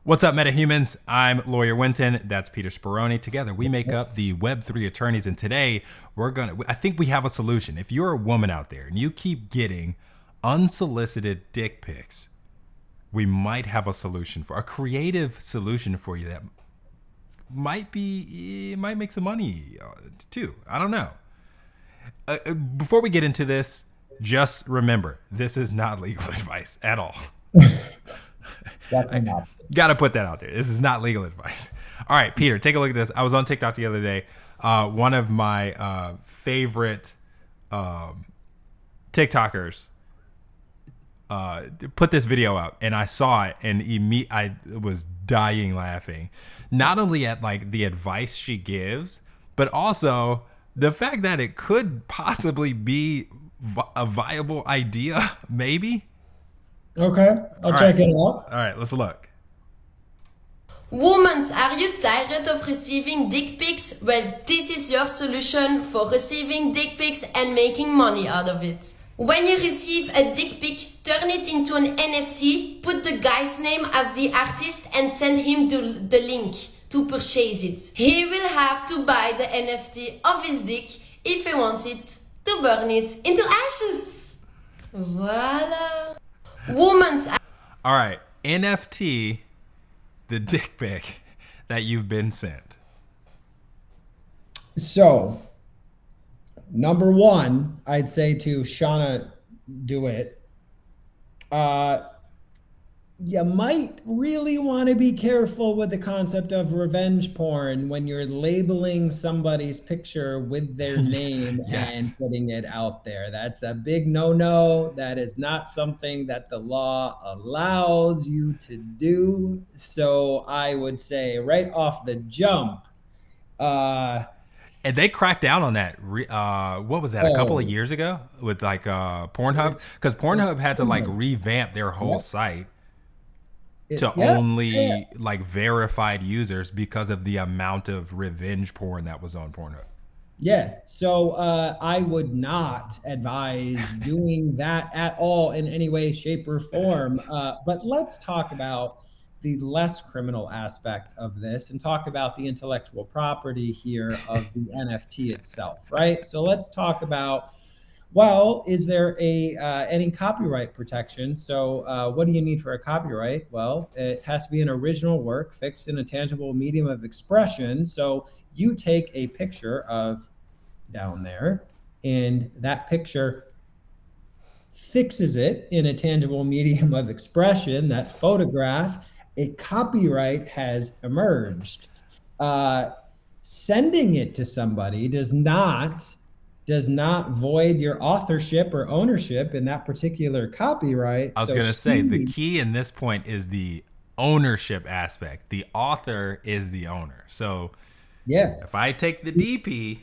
What's up, metahumans? I'm lawyer Wynton. That's Peter Speroni. Together, we make up the Web3 attorneys. And today, I think we have a solution. If you're a woman out there and you keep getting unsolicited dick pics, we might have a solution a creative solution for you that might make some money too. I don't know. Before we get into this, just remember, this is not legal advice at all. Definitely not. Got to put that out there. This is not legal advice. All right, Peter, take a look at this. I was on TikTok the other day. One of my favorite TikTokers put this video out, and I saw it, and I was dying laughing. Not only at like the advice she gives, but also the fact that it could possibly be a viable idea, maybe. Okay, I'll check it out. All right, let's look. Women, are you tired of receiving dick pics? Well, this is your solution for receiving dick pics and making money out of it. When you receive a dick pic, turn it into an NFT, put the guy's name as the artist and send him the link to purchase it. He will have to buy the NFT of his dick if he wants it to burn it into ashes. Voila. Women's. All right, NFT, the dick pic that you've been sent. So, number one, I'd say to Shauna, do it. You might really want to be careful with the concept of revenge porn when you're labeling somebody's picture with their name Yes. and putting it out there. That's a big no-no. That is not something that the law allows you to do. So I would say right off the jump, and they cracked down on that. What was that? A couple of years ago with like Pornhub, because Pornhub had to like revamp their whole site to only like verified users because of the amount of revenge porn that was on Pornhub. Yeah, so I would not advise doing that at all in any way, shape, or form. But let's talk about the less criminal aspect of this and talk about the intellectual property here of the NFT itself, right? So let's talk about, well, is there any copyright protection? So what do you need for a copyright? Well, it has to be an original work fixed in a tangible medium of expression. So you take a picture of down there, and that picture fixes it in a tangible medium of expression, that photograph, a copyright has emerged. Sending it to somebody does not void your authorship or ownership in that particular copyright. I was going to say the key in this point is the ownership aspect. The author is the owner. So yeah, if I take the DP,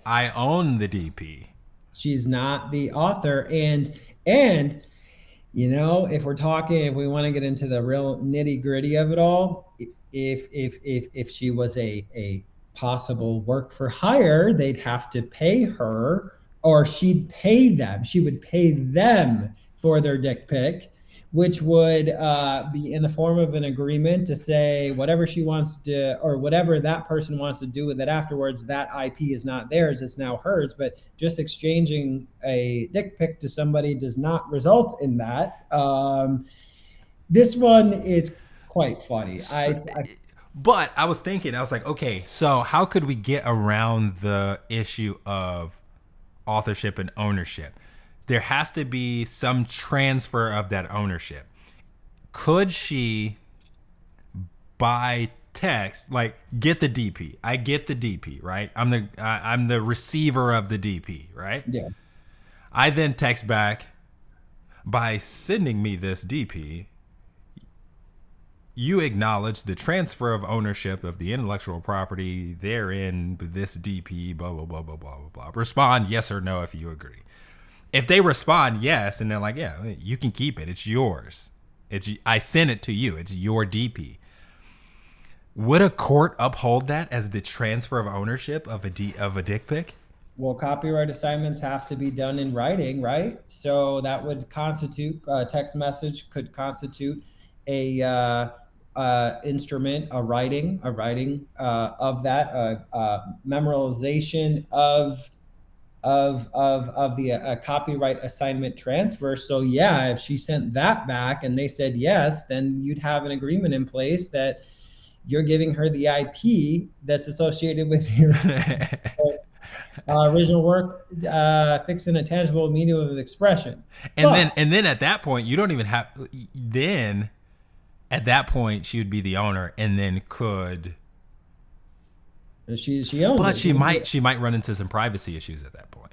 I own the DP. She's not the author. And you know, if we want to get into the real nitty gritty of it all, if she was a possible work for hire, they'd have to pay her, or she'd pay them. She would pay them for their dick pic, which would be in the form of an agreement to say whatever she wants to, or whatever that person wants to do with it afterwards, that IP is not theirs, it's now hers. But just exchanging a dick pic to somebody does not result in that. This one is quite funny. But I was thinking, I was like, okay, so how could we get around the issue of authorship and ownership? There has to be some transfer of that ownership. Could she, by text, like get the DP? I get the DP, right? I'm the receiver of the DP, right? Yeah. I then text back, by sending me this DP, you acknowledge the transfer of ownership of the intellectual property therein, this DP, blah, blah, blah, blah, blah, blah, blah. Respond yes or no if you agree. If they respond yes, and they're like, yeah, you can keep it. It's yours. I sent it to you. It's your DP. Would a court uphold that as the transfer of ownership of a dick pic? Well, copyright assignments have to be done in writing, right? So that would constitute, text message could constitute a instrument, a writing of that, memorization of the copyright assignment transfer. So yeah, if she sent that back and they said yes, then you'd have an agreement in place that you're giving her the IP that's associated with your original work, fixing a tangible medium of expression. And then at that point, you don't even have. Then at that point, she would be the owner, and then could. She owns But it. she might run into some privacy issues at that point.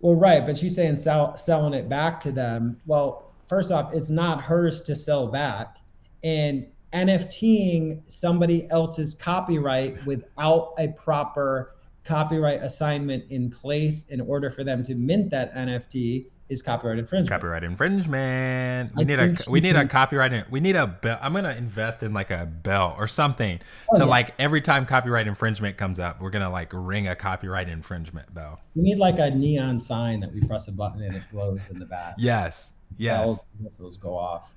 Well, right, but she's saying selling it back to them. Well, first off, it's not hers to sell back, and NFTing somebody else's copyright without a proper copyright assignment in place in order for them to mint that NFT is copyright infringement. Copyright infringement. We need a copyright. We need a bell. I'm gonna invest in like a bell or something to like every time copyright infringement comes up, we're gonna like ring a copyright infringement bell. We need like a neon sign that we press a button and it glows in the back. Yes. Bells, whistles go off.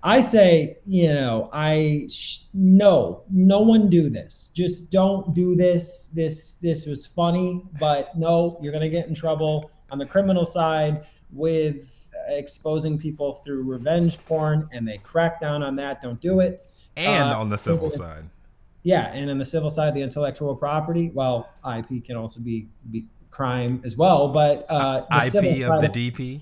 I say, no one do this. Just don't do this. This was funny, but no, you're gonna get in trouble on the criminal side with exposing people through revenge porn, and they crack down on that. Don't do it. And on the civil side. Yeah, and on the civil side, the intellectual property, well, IP can also be crime as well, but the IP of the DP.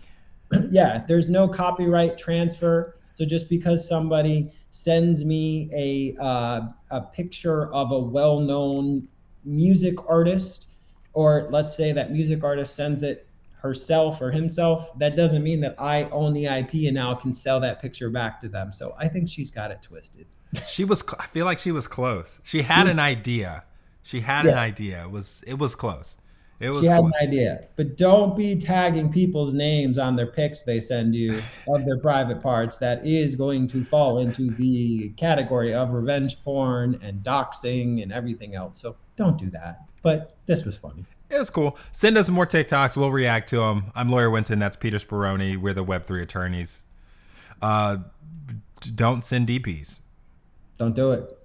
Yeah, there's no copyright transfer. So just because somebody sends me a picture of a well-known music artist, or let's say that music artist sends it herself or himself, that doesn't mean that I own the IP and now can sell that picture back to them. So I think she's got it twisted. I feel like she was close. She had an idea. An idea. It was close. She had an idea, but don't be tagging people's names on their pics they send you of their private parts. That is going to fall into the category of revenge porn and doxing and everything else. So don't do that. But this was funny. It's cool. Send us more TikToks. We'll react to them. I'm Lawyer Wynton. That's Peter Speroni. We're the Web3 attorneys. Don't send DPs. Don't do it.